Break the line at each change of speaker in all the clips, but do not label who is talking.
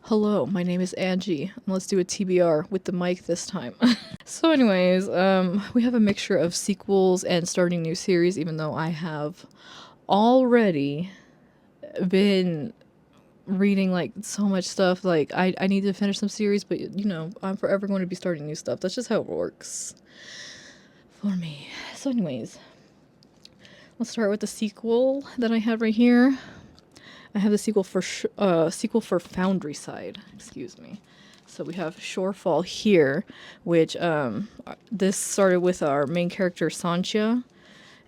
Hello, my name is Angie, and let's do a TBR with the mic this time. So, anyways, we have a mixture of sequels and starting new series, even though I have already been reading like so much stuff. Like, I need to finish some series, but I'm forever going to be starting new stuff. That's just how it works for me. So, anyways, let's start with the sequel that I have right here. I have the sequel for Foundry Side. Excuse me. So we have Shorefall here, which this started with our main character Sancha,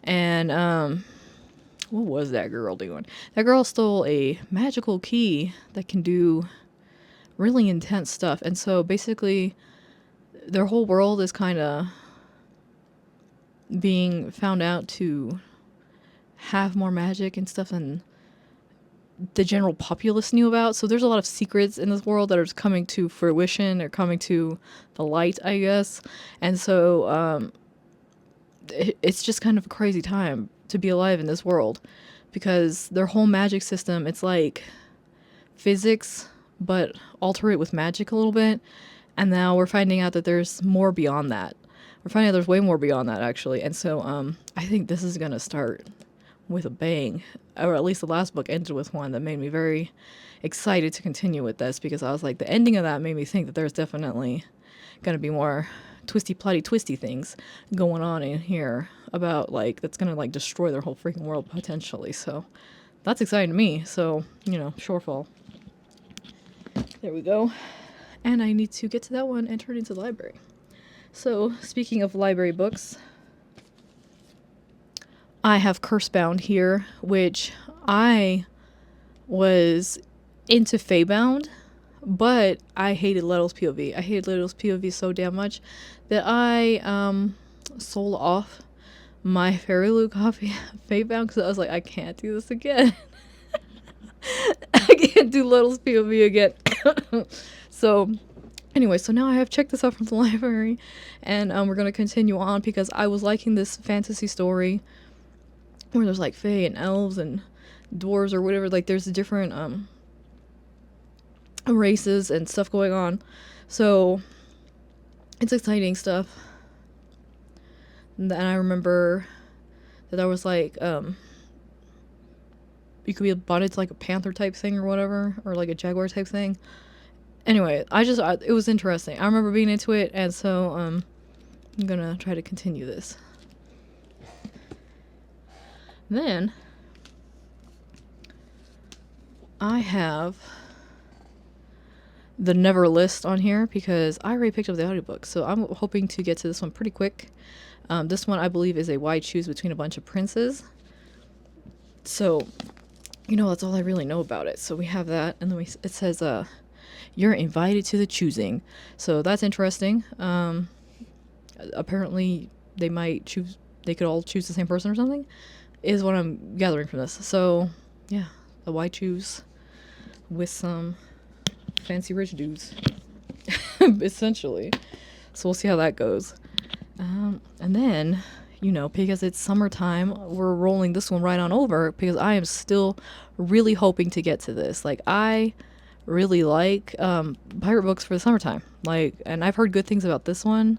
and what was that girl doing? That girl stole a magical key that can do really intense stuff, and so basically, their whole world is kind of being found out to have more magic and stuff than the general populace knew about. So there's a lot of secrets in this world that are coming to fruition or coming to the light, I guess. And so it's just kind of a crazy time to be alive in this world because their whole magic system, it's like physics, but alter it with magic a little bit. And now we're finding out that there's more beyond that. We're finding out there's way more beyond that, actually. And so I think this is going to start with a bang, or at least the last book ended with one that made me very excited to continue with this, because I was like, the ending of that made me think that there's definitely going to be more twisty things going on in here about like that's going to like destroy their whole freaking world potentially. So that's exciting to me. So Shorefall, there we go. And I need to get to that one and turn it into the library. So speaking of library books, I have Cursebound here, which I was into Feybound, but I hated Little's POV. I hated Little's POV so damn much that I sold off my Fairy Loot copy of Feybound because I was like, I can't do this again. I can't do Little's POV again. So anyway, so now I have checked this out from the library, and we're going to continue on because I was liking this fantasy story where there's like fae and elves and dwarves or whatever, like there's different races and stuff going on. So it's exciting stuff. And then I remember that there was like you could be bonded to like a panther type thing or whatever, or like a jaguar type thing. Anyway, it was interesting. I remember being into it, and so I'm gonna try to continue this. Then I have the Never list on here because I already picked up the audiobook, so I'm hoping to get to this one pretty quick. This one I believe is a why choose between a bunch of princes. So, that's all I really know about it. So we have that, and then it says, you're invited to the choosing. So that's interesting. Apparently they could all choose the same person or something, is what I'm gathering from this. So, yeah, a why choose with some fancy rich dudes, essentially. So we'll see how that goes. And then, because it's summertime, we're rolling this one right on over because I am still really hoping to get to this. Like, I really like pirate books for the summertime. Like, and I've heard good things about this one,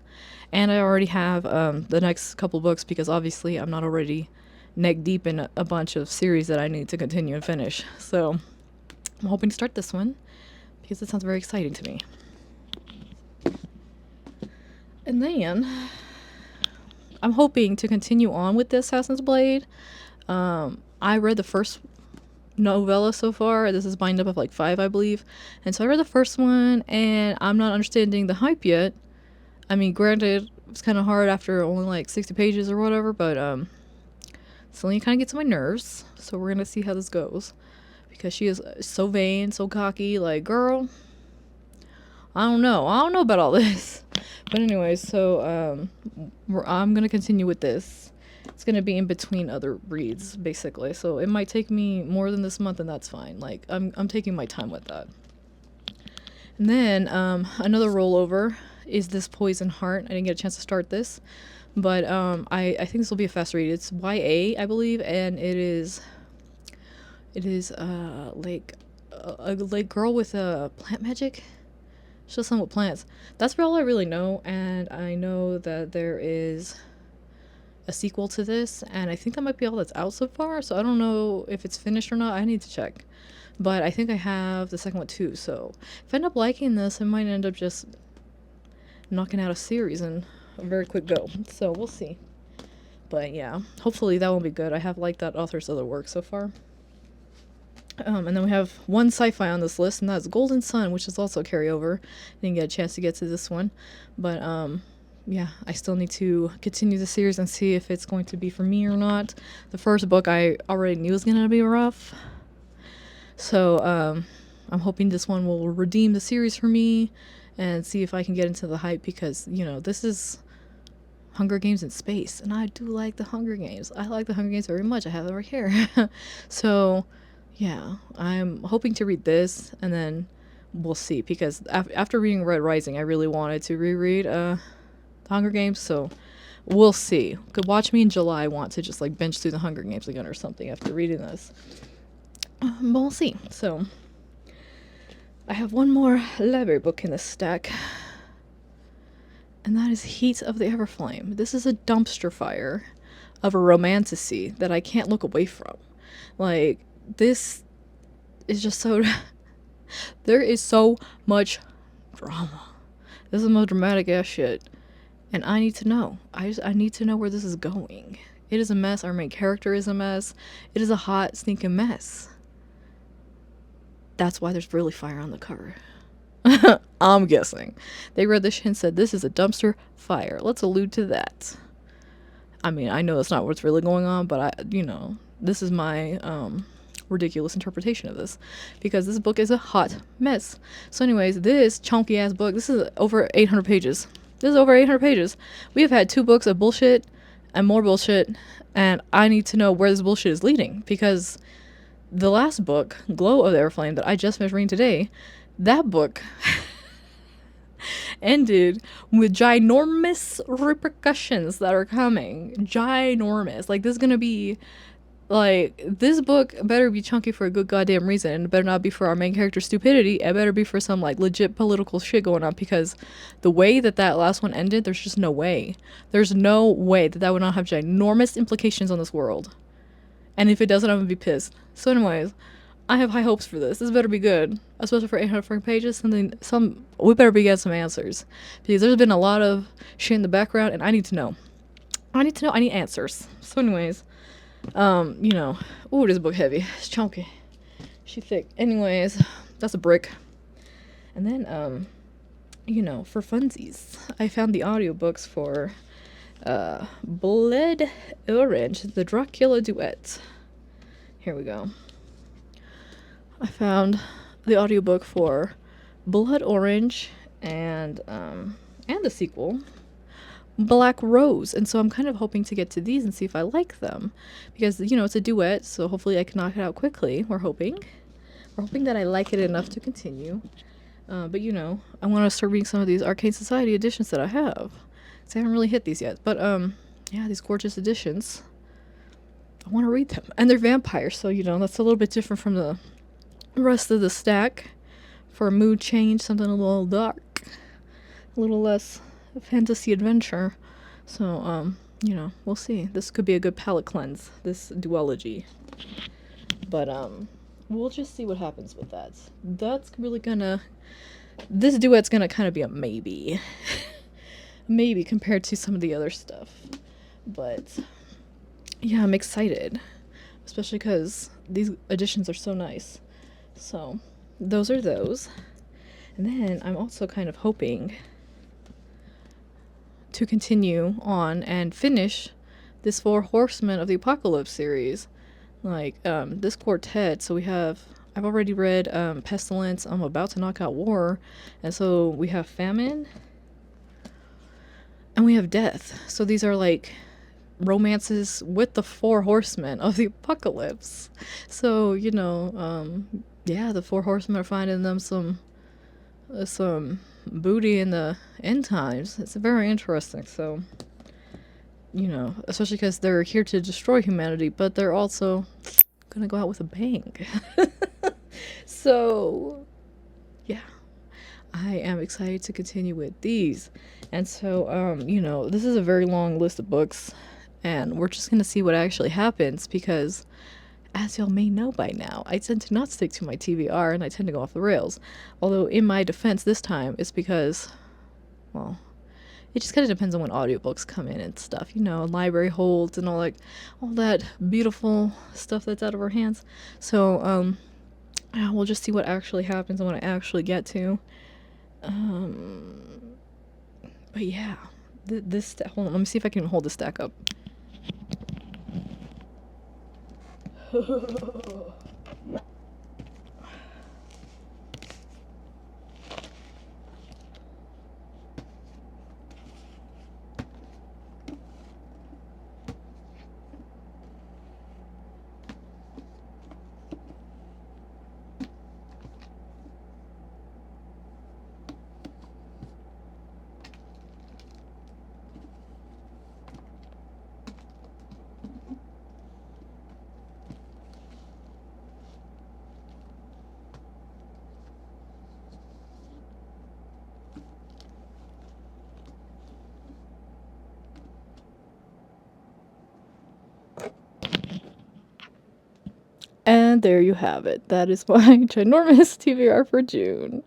and I already have the next couple books because obviously I'm not already neck deep in a bunch of series that I need to continue and finish. So I'm hoping to start this one because it sounds very exciting to me. And then I'm hoping to continue on with the Assassin's Blade. I read the first novella so far. This is bind up of like 5, I believe. And so I read the first one, and I'm not understanding the hype yet. I mean, granted, it's kind of hard after only like 60 pages or whatever, but Celine kind of gets on my nerves, so we're gonna see how this goes. Because she is so vain, so cocky, like, girl, I don't know about all this. But anyway, so I'm gonna continue with this. It's gonna be in between other reads, basically. So it might take me more than this month, and that's fine. Like, I'm taking my time with that. And then another rollover is this Poison Heart. I didn't get a chance to start this, but I think this will be a fast read. It's YA, I believe, and it is like a like girl with plant magic. She does something with plants. That's all I really know, and I know that there is a sequel to this, and I think that might be all that's out so far. So I don't know if it's finished or not. I need to check. But I think I have the second one too. So if I end up liking this, I might end up just knocking out a series in a very quick go. So we'll see. But yeah, hopefully that won't be good. I have liked that author's other work so far. And then we have one sci-fi on this list, and that's Golden Sun, which is also a carryover. Didn't get a chance to get to this one, but yeah, I still need to continue the series and see if it's going to be for me or not. The first book I already knew was gonna be rough, so I'm hoping this one will redeem the series for me and see if I can get into the hype, because this is Hunger Games in space, and I do like the Hunger Games. I like the Hunger Games very much. I have it right here. So yeah, I'm hoping to read this, and then we'll see, because after reading Red Rising, I really wanted to reread the Hunger Games, so we'll see. Could watch me in July want to just like binge through the Hunger Games again or something after reading this. But we'll see. So I have one more library book in this stack, and that is Heat of the Everflame. This is a dumpster fire of a romantasy that I can't look away from. Like, this is just so... there is so much drama. This is the most dramatic ass shit. And I need to know. I need to know where this is going. It is a mess. Our main character is a mess. It is a hot, stinking mess. That's why there's really fire on the cover. I'm guessing. They read this shit and said, this is a dumpster fire. Let's allude to that. I mean, I know that's not what's really going on, but this is my ridiculous interpretation of this, because this book is a hot mess. So anyways, this chunky ass book, this is over 800 pages. This is over 800 pages. We have had 2 books of bullshit and more bullshit, and I need to know where this bullshit is leading, because the last book, Glow of the Everflame, that I just finished reading today, that book ended with ginormous repercussions that are coming. Ginormous. Like, this is gonna be... like, this book better be chunky for a good goddamn reason. It better not be for our main character's stupidity. It better be for some, like, legit political shit going on, because the way that last one ended, there's just no way. There's no way that would not have ginormous implications on this world. And if it doesn't, I'm gonna be pissed. So anyways, I have high hopes for this. This better be good. Especially for 800 fucking pages. We better be getting some answers. Because there's been a lot of shit in the background, and I need to know. I need answers. So anyways... ooh, this book heavy. It's chunky. She thick. Anyways, that's a brick. And then, for funsies, I found the audiobooks for, Blood Orange, the Dracula Duet. Here we go. I found the audiobook for Blood Orange and the sequel, Black Rose, and so I'm kind of hoping to get to these and see if I like them, because it's a duet, so hopefully I can knock it out quickly. We're hoping that I like it enough to continue, but I want to start reading some of these Arcane Society editions that I have, so I haven't really hit these yet, but yeah, these gorgeous editions, I want to read them, and they're vampires, so that's a little bit different from the rest of the stack. For a mood change, something a little dark, a little less fantasy adventure. So we'll see. This could be a good palate cleanse, this duology, but we'll just see what happens with that. This duet's gonna kind of be a maybe maybe compared to some of the other stuff, but yeah, I'm excited, especially because these editions are so nice. So those are those, and then I'm also kind of hoping to continue on and finish this 4 Horsemen of the Apocalypse series, like this quartet. So I've already read Pestilence, I'm about to knock out War, and so we have Famine and we have Death. So these are like romances with the 4 Horsemen of the Apocalypse. So yeah, the 4 Horsemen are finding them some booty in the end times. It's very interesting. So especially because they're here to destroy humanity, but they're also gonna go out with a bang. So, yeah, I am excited to continue with these. And so, this is a very long list of books, and we're just gonna see what actually happens because, as y'all may know by now, I tend to not stick to my TBR and I tend to go off the rails. Although, in my defense this time, it's because, well, it just kind of depends on when audiobooks come in and stuff, library holds and all that beautiful stuff that's out of our hands. So, yeah, we'll just see what actually happens and what I actually get to. Um, but yeah, hold on, let me see if I can hold this stack up. And there you have it. That is my ginormous TBR for June.